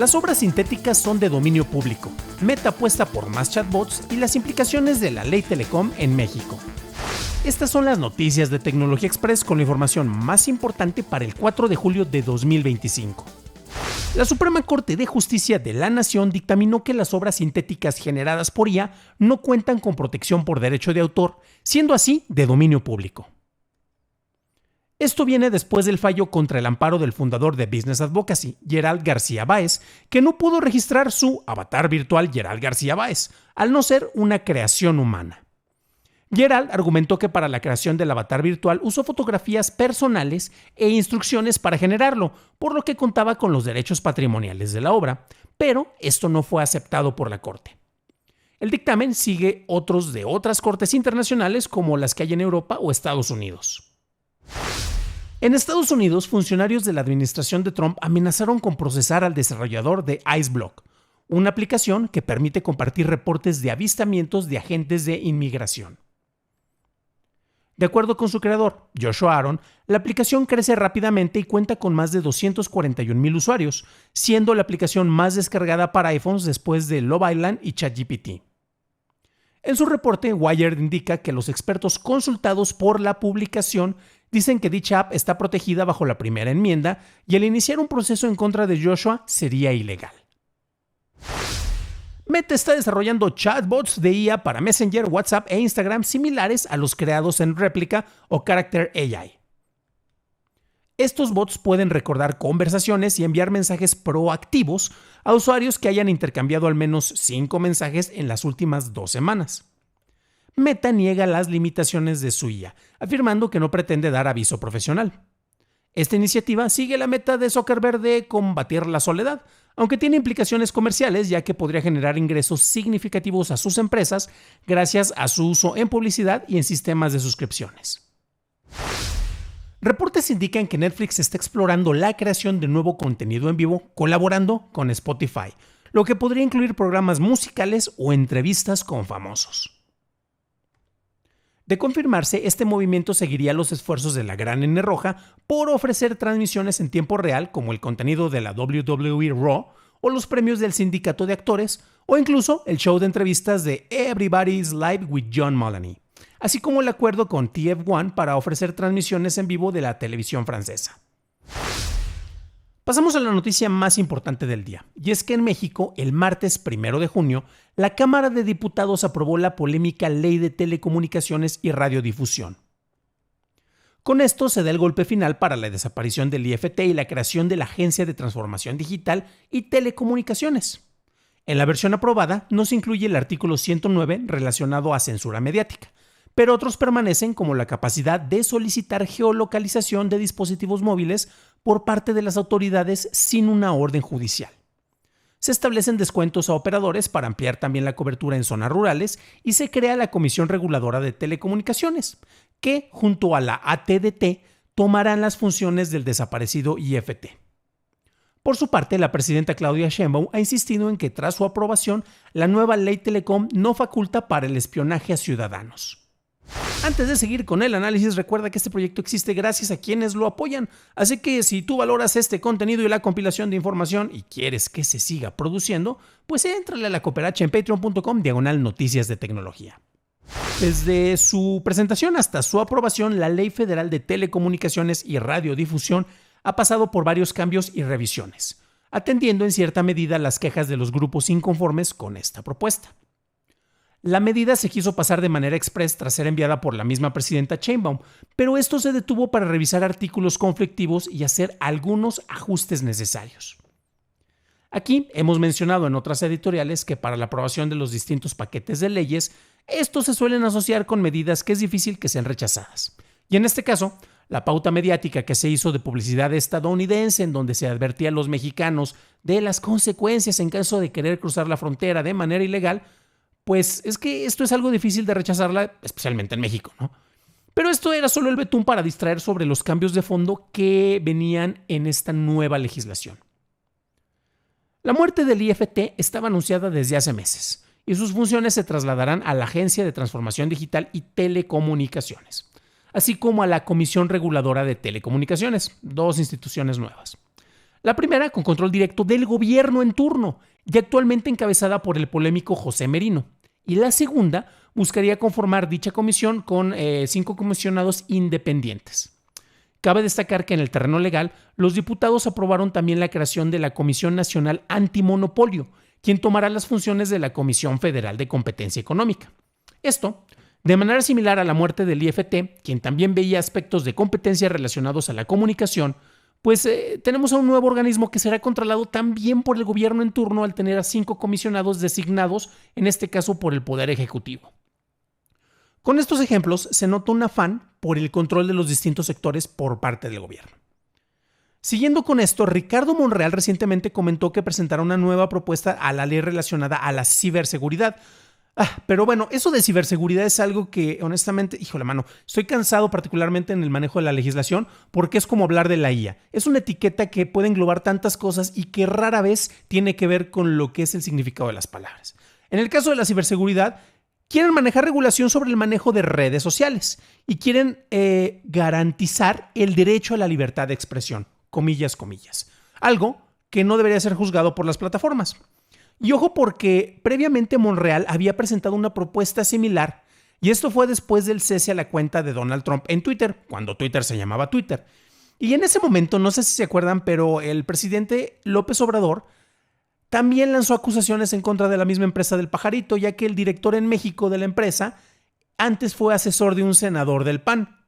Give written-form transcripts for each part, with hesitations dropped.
Las obras sintéticas son de dominio público. Meta apuesta por más chatbots y las implicaciones de la ley Telecom en México. Estas son las noticias de Tecnología Express con la información más importante para el 4 de julio de 2025. La Suprema Corte de Justicia de la Nación dictaminó que las obras sintéticas generadas por IA no cuentan con protección por derecho de autor, siendo así de dominio público. Esto viene después del fallo contra el amparo del fundador de Business Advocacy, Gerald García Báez, que no pudo registrar su avatar virtual Gerald García Báez, al no ser una creación humana. Gerald argumentó que para la creación del avatar virtual usó fotografías personales e instrucciones para generarlo, por lo que contaba con los derechos patrimoniales de la obra, pero esto no fue aceptado por la Corte. El dictamen sigue otros de otras cortes internacionales como las que hay en Europa o Estados Unidos. En Estados Unidos, funcionarios de la administración de Trump amenazaron con procesar al desarrollador de IceBlock, una aplicación que permite compartir reportes de avistamientos de agentes de inmigración. De acuerdo con su creador, Joshua Aaron, la aplicación crece rápidamente y cuenta con más de 241,000 usuarios, siendo la aplicación más descargada para iPhones después de Love Island y ChatGPT. En su reporte, Wired indica que los expertos consultados por la publicación dicen que dicha app está protegida bajo la primera enmienda y el iniciar un proceso en contra de Joshua sería ilegal. Meta está desarrollando chatbots de IA para Messenger, WhatsApp e Instagram similares a los creados en Replica o Character AI. Estos bots pueden recordar conversaciones y enviar mensajes proactivos a usuarios que hayan intercambiado al menos 5 mensajes en las últimas 2 semanas. Meta niega las limitaciones de su IA, afirmando que no pretende dar aviso profesional. Esta iniciativa sigue la meta de Zuckerberg de combatir la soledad, aunque tiene implicaciones comerciales ya que podría generar ingresos significativos a sus empresas gracias a su uso en publicidad y en sistemas de suscripciones. Reportes indican que Netflix está explorando la creación de nuevo contenido en vivo colaborando con Spotify, lo que podría incluir programas musicales o entrevistas con famosos. De confirmarse, este movimiento seguiría los esfuerzos de la Gran N Roja por ofrecer transmisiones en tiempo real como el contenido de la WWE Raw o los premios del Sindicato de Actores o incluso el show de entrevistas de Everybody's Live with John Mulaney, así como el acuerdo con TF1 para ofrecer transmisiones en vivo de la televisión francesa. Pasamos a la noticia más importante del día, y es que en México, el martes 1 de junio, la Cámara de Diputados aprobó la polémica Ley de Telecomunicaciones y Radiodifusión. Con esto se da el golpe final para la desaparición del IFT y la creación de la Agencia de Transformación Digital y Telecomunicaciones. En la versión aprobada no se incluye el artículo 109 relacionado a censura mediática, pero otros permanecen como la capacidad de solicitar geolocalización de dispositivos móviles por parte de las autoridades sin una orden judicial. Se establecen descuentos a operadores para ampliar también la cobertura en zonas rurales y se crea la Comisión Reguladora de Telecomunicaciones, que, junto a la ATDT, tomarán las funciones del desaparecido IFT. Por su parte, la presidenta Claudia Sheinbaum ha insistido en que tras su aprobación, la nueva Ley Telecom no faculta para el espionaje a ciudadanos. Antes de seguir con el análisis, recuerda que este proyecto existe gracias a quienes lo apoyan, así que si tú valoras este contenido y la compilación de información y quieres que se siga produciendo, pues éntrale a la cooperacha en patreon.com/noticias de tecnología. Desde su presentación hasta su aprobación, la Ley Federal de Telecomunicaciones y Radiodifusión ha pasado por varios cambios y revisiones, atendiendo en cierta medida las quejas de los grupos inconformes con esta propuesta. La medida se quiso pasar de manera express tras ser enviada por la misma presidenta Sheinbaum, pero esto se detuvo para revisar artículos conflictivos y hacer algunos ajustes necesarios. Aquí hemos mencionado en otras editoriales que para la aprobación de los distintos paquetes de leyes, estos se suelen asociar con medidas que es difícil que sean rechazadas. Y en este caso, la pauta mediática que se hizo de publicidad estadounidense en donde se advertía a los mexicanos de las consecuencias en caso de querer cruzar la frontera de manera ilegal, pues es que esto es algo difícil de rechazarla, especialmente en México, ¿no? Pero esto era solo el betún para distraer sobre los cambios de fondo que venían en esta nueva legislación. La muerte del IFT estaba anunciada desde hace meses y sus funciones se trasladarán a la Agencia de Transformación Digital y Telecomunicaciones, así como a la Comisión Reguladora de Telecomunicaciones, 2 instituciones nuevas. La primera con control directo del gobierno en turno y actualmente encabezada por el polémico José Merino. Y la segunda buscaría conformar dicha comisión con 5 comisionados independientes. Cabe destacar que en el terreno legal, los diputados aprobaron también la creación de la Comisión Nacional Antimonopolio, quien tomará las funciones de la Comisión Federal de Competencia Económica. Esto, de manera similar a la muerte del IFT, quien también veía aspectos de competencia relacionados a la comunicación, pues tenemos a un nuevo organismo que será controlado también por el gobierno en turno al tener a 5 comisionados designados, en este caso por el Poder Ejecutivo. Con estos ejemplos se nota un afán por el control de los distintos sectores por parte del gobierno. Siguiendo con esto, Ricardo Monreal recientemente comentó que presentará una nueva propuesta a la ley relacionada a la ciberseguridad. Pero bueno, eso de ciberseguridad es algo que honestamente, híjole mano, estoy cansado particularmente en el manejo de la legislación porque es como hablar de la IA. Es una etiqueta que puede englobar tantas cosas y que rara vez tiene que ver con lo que es el significado de las palabras. En el caso de la ciberseguridad, quieren manejar regulación sobre el manejo de redes sociales y quieren garantizar el derecho a la libertad de expresión, comillas, comillas. Algo que no debería ser juzgado por las plataformas. Y ojo porque previamente Monreal había presentado una propuesta similar y esto fue después del cese a la cuenta de Donald Trump en Twitter, cuando Twitter se llamaba Twitter. Y en ese momento, no sé si se acuerdan, pero el presidente López Obrador también lanzó acusaciones en contra de la misma empresa del Pajarito, ya que el director en México de la empresa antes fue asesor de un senador del PAN.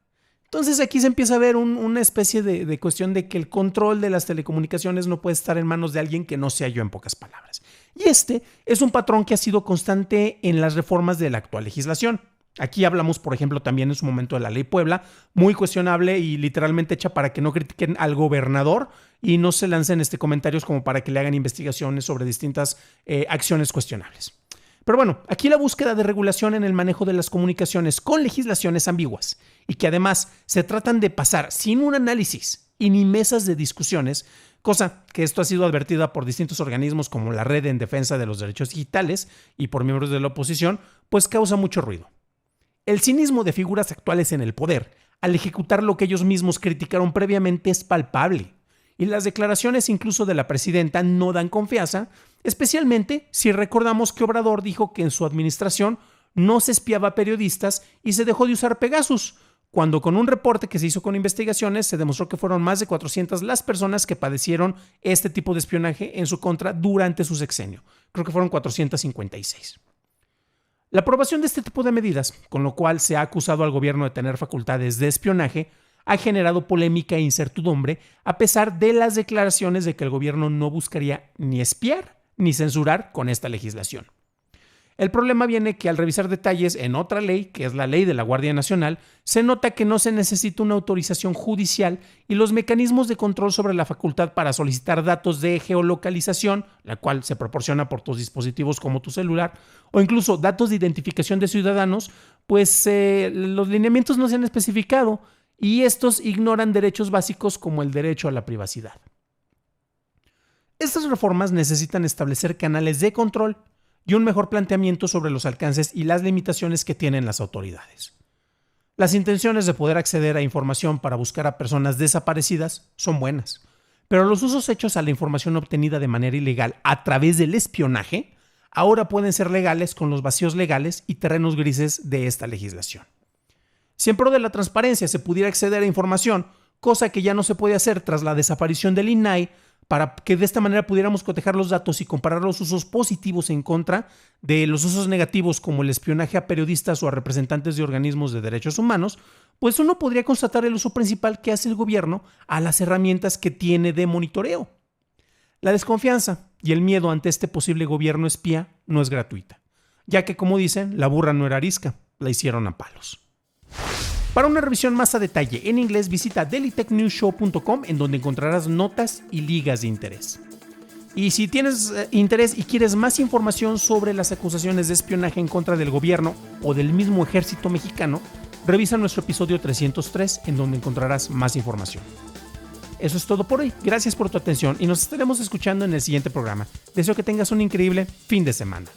Entonces aquí se empieza a ver una especie de cuestión de que el control de las telecomunicaciones no puede estar en manos de alguien que no sea yo, en pocas palabras. Y este es un patrón que ha sido constante en las reformas de la actual legislación. Aquí hablamos, por ejemplo, también en su momento de la Ley Puebla, muy cuestionable y literalmente hecha para que no critiquen al gobernador y no se lancen comentarios como para que le hagan investigaciones sobre distintas acciones cuestionables. Pero bueno, aquí la búsqueda de regulación en el manejo de las comunicaciones con legislaciones ambiguas y que además se tratan de pasar sin un análisis y ni mesas de discusiones, cosa que esto ha sido advertida por distintos organismos como la Red en Defensa de los Derechos Digitales y por miembros de la oposición, pues causa mucho ruido. El cinismo de figuras actuales en el poder al ejecutar lo que ellos mismos criticaron previamente es palpable. Y las declaraciones incluso de la presidenta no dan confianza, especialmente si recordamos que Obrador dijo que en su administración no se espiaba a periodistas y se dejó de usar Pegasus, cuando con un reporte que se hizo con investigaciones se demostró que fueron más de 400 las personas que padecieron este tipo de espionaje en su contra durante su sexenio. Creo que fueron 456. La aprobación de este tipo de medidas, con lo cual se ha acusado al gobierno de tener facultades de espionaje, ha generado polémica e incertidumbre a pesar de las declaraciones de que el gobierno no buscaría ni espiar ni censurar con esta legislación. El problema viene que al revisar detalles en otra ley, que es la ley de la Guardia Nacional, se nota que no se necesita una autorización judicial y los mecanismos de control sobre la facultad para solicitar datos de geolocalización, la cual se proporciona por tus dispositivos como tu celular, o incluso datos de identificación de ciudadanos, pues los lineamientos no se han especificado y estos ignoran derechos básicos como el derecho a la privacidad. Estas reformas necesitan establecer canales de control y un mejor planteamiento sobre los alcances y las limitaciones que tienen las autoridades. Las intenciones de poder acceder a información para buscar a personas desaparecidas son buenas, pero los usos hechos a la información obtenida de manera ilegal a través del espionaje ahora pueden ser legales con los vacíos legales y terrenos grises de esta legislación. Si en pro de la transparencia se pudiera acceder a información, cosa que ya no se puede hacer tras la desaparición del INAI, para que de esta manera pudiéramos cotejar los datos y comparar los usos positivos en contra de los usos negativos como el espionaje a periodistas o a representantes de organismos de derechos humanos, pues uno podría constatar el uso principal que hace el gobierno a las herramientas que tiene de monitoreo. La desconfianza y el miedo ante este posible gobierno espía no es gratuita, ya que, como dicen, la burra no era arisca, la hicieron a palos. Para una revisión más a detalle en inglés, visita dailytechnewsshow.com, en donde encontrarás notas y ligas de interés. Y si tienes interés y quieres más información sobre las acusaciones de espionaje en contra del gobierno o del mismo ejército mexicano, revisa nuestro episodio 303, en donde encontrarás más información. Eso es todo por hoy. Gracias por tu atención y nos estaremos escuchando en el siguiente programa. Deseo que tengas un increíble fin de semana.